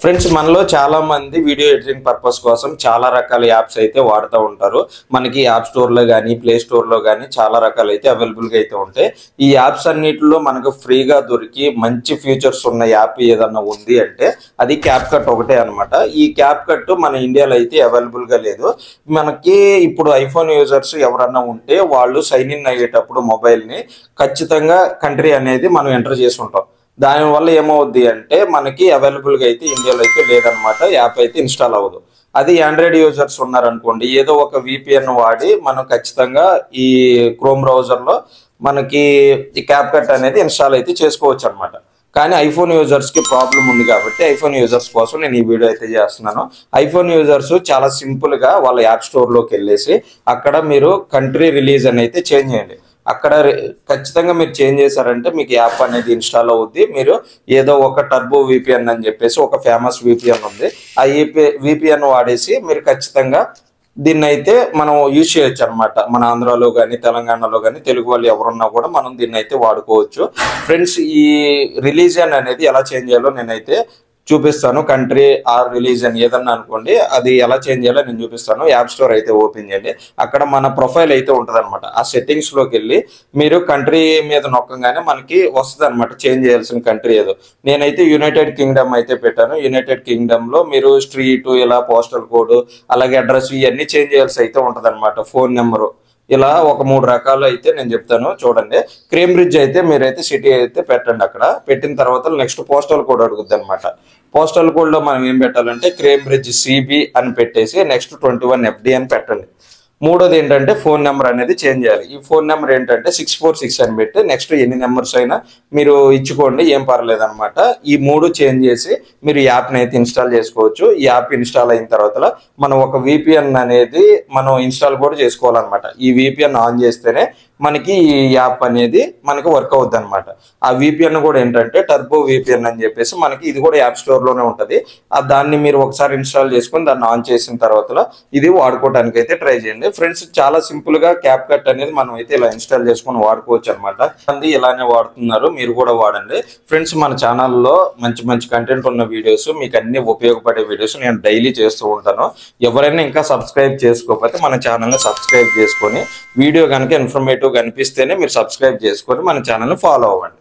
Friends మనలో చాలా మంది వీడియో ఎడిటింగ్ పర్పస్ కోసం చాలా రకాల యాప్స్ అయితే వాడుతూ ఉంటారు. మనకి యాప్ స్టోర్లో కానీ ప్లే స్టోర్లో కానీ చాలా రకాలు అయితే అవైలబుల్గా అయితే ఉంటాయి. ఈ యాప్స్ అన్నిటిలో మనకు ఫ్రీగా దొరికి మంచి ఫీచర్స్ ఉన్న యాప్ ఏదన్నా ఉంది అంటే అది క్యాప్ కట్ ఒకటే అనమాట. ఈ క్యాప్ కట్ మన ఇండియాలో అయితే అవైలబుల్గా లేదు. మనకి ఇప్పుడు ఐఫోన్ యూజర్స్ ఎవరన్నా ఉంటే వాళ్ళు సైన్ ఇన్ అయ్యేటప్పుడు మొబైల్ని ఖచ్చితంగా కంట్రీ అనేది మనం ఎంటర్ చేసి ఉంటాం. దానివల్ల ఏమవుద్ది అంటే మనకి అవైలబుల్గా అయితే ఇండియాలో అయితే లేదనమాట, యాప్ అయితే ఇన్స్టాల్ అవ్వదు. అది ఆండ్రాయిడ్ యూజర్స్ ఉన్నారనుకోండి, ఏదో ఒక విపిఎన్ వాడి మనం ఖచ్చితంగా ఈ క్రోమ్ బ్రౌజర్లో మనకి ఈ క్యాప్ కట్ అనేది ఇన్స్టాల్ అయితే చేసుకోవచ్చు అనమాట. కానీ ఐఫోన్ యూజర్స్కి ప్రాబ్లం ఉంది కాబట్టి ఐఫోన్ యూజర్స్ కోసం నేను ఈ వీడియో అయితే చేస్తున్నాను. ఐఫోన్ యూజర్స్ చాలా సింపుల్గా వాళ్ళ యాప్ స్టోర్లోకి వెళ్ళేసి అక్కడ మీరు కంట్రీ రిలీజ్ అని అయితే చేంజ్ చేయండి. అక్కడ ఖచ్చితంగా మీరు చేంజ్ చేశారంటే మీకు యాప్ అనేది ఇన్స్టాల్ అవుద్ది. మీరు ఏదో ఒక టర్బో విపిఎన్ అని చెప్పేసి ఒక ఫేమస్ విపిఎన్ ఉంది, ఆ విపిఎన్ వాడేసి మీరు ఖచ్చితంగా దీన్ని అయితే మనం యూజ్ చేయొచ్చు అనమాట. మన ఆంధ్రాలో కానీ తెలంగాణలో కానీ తెలుగు వాళ్ళు ఎవరున్నా కూడా మనం దీన్ని అయితే వాడుకోవచ్చు. ఫ్రెండ్స్, ఈ రిలీజియన్ అనేది ఎలా చేంజ్ చేయాలో నేనైతే చూపిస్తాను. కంట్రీ ఆర్ రిలీజన్ ఏదన్నా అనుకోండి, అది ఎలా చేంజ్ చేయాలో నేను చూపిస్తాను. యాప్ స్టోర్ అయితే ఓపెన్ చేయండి. అక్కడ మన ప్రొఫైల్ అయితే ఉంటుంది అనమాట. ఆ సెట్టింగ్స్లోకి వెళ్ళి మీరు కంట్రీ మీద నొక్కగానే మనకి వస్తుంది అనమాట చేంజ్ చేయాల్సిన కంట్రీ ఏదో. నేనైతే యునైటెడ్ కింగ్డమ్ అయితే పెట్టాను. యునైటెడ్ కింగ్డమ్లో మీరు స్ట్రీట్, ఇలా పోస్టల్ కోడ్, అలాగే అడ్రస్ ఇవన్నీ చేంజ్ చేయాల్సి అయితే ఉంటుంది అనమాట. ఫోన్ నెంబరు, ఇలా ఒక 3 రకాలు అయితే నేను చెప్తాను చూడండి. కేంబ్రిడ్జ్ అయితే మీరైతే సిటీ అయితే పెట్టండి. అక్కడ పెట్టిన తర్వాత నెక్స్ట్ పోస్టల్ కోడ్ అడుగుద్ది అనమాట. పోస్టల్ కోడ్లో మనం ఏం పెట్టాలంటే కేంబ్రిడ్జ్ సిబి అని పెట్టేసి నెక్స్ట్ 21FD అని పెట్టండి. మూడోది ఏంటంటే ఫోన్ నెంబర్ అనేది చేంజ్ చేయాలి. ఈ ఫోన్ నెంబర్ ఏంటంటే 646 అని పెట్టి నెక్స్ట్ ఎన్ని నెంబర్స్ అయినా మీరు ఇచ్చుకోండి, ఏం పర్లేదు అనమాట. ఈ 3 చేంజ్ చేసి మీరు యాప్ని అయితే ఇన్స్టాల్ చేసుకోవచ్చు. ఈ యాప్ ఇన్స్టాల్ అయిన తర్వాత మనం ఒక విపిఎన్ అనేది మనం ఇన్స్టాల్ కూడా చేసుకోవాలన్నమాట. ఈ విపిఎన్ ఆన్ చేస్తేనే మనకి ఈ యాప్ అనేది మనకి వర్క్ అవుద్ది అనమాట. ఆ విపిఎన్ కూడా ఏంటంటే టర్బో విపిఎన్ అని చెప్పేసి మనకి ఇది కూడా యాప్ స్టోర్లోనే ఉంటుంది. దాన్ని మీరు ఒకసారి ఇన్స్టాల్ చేసుకొని దాన్ని ఆన్ చేసిన తర్వాత ఇది వాడుకోవడానికి అయితే ట్రై చేయండి. ఫ్రెండ్స్, చాలా సింపుల్ గా క్యాప్ కట్ అనేది మనం అయితే ఇలా ఇన్స్టాల్ చేసుకొని వాడుకోవచ్చు అనమాట. అది ఇలానే వాడుతున్నారు, మీరు కూడా వాడండి. ఫ్రెండ్స్, మన ఛానల్లో మంచి మంచి కంటెంట్ ఉన్న వీడియోస్, మీకు అన్ని ఉపయోగపడే వీడియోస్ నేను డైలీ చేస్తూ ఉంటాను. ఎవరైనా ఇంకా సబ్స్క్రైబ్ చేసుకోకపోతే మన ఛానల్ని సబ్స్క్రైబ్ చేసుకొని వీడియో కనుక ఇన్ఫర్మేటివ్ కనిపిస్తేనే మీరు సబ్స్క్రైబ్ చేసుకొని మన ఛానల్ని ఫాలో అవ్వండి.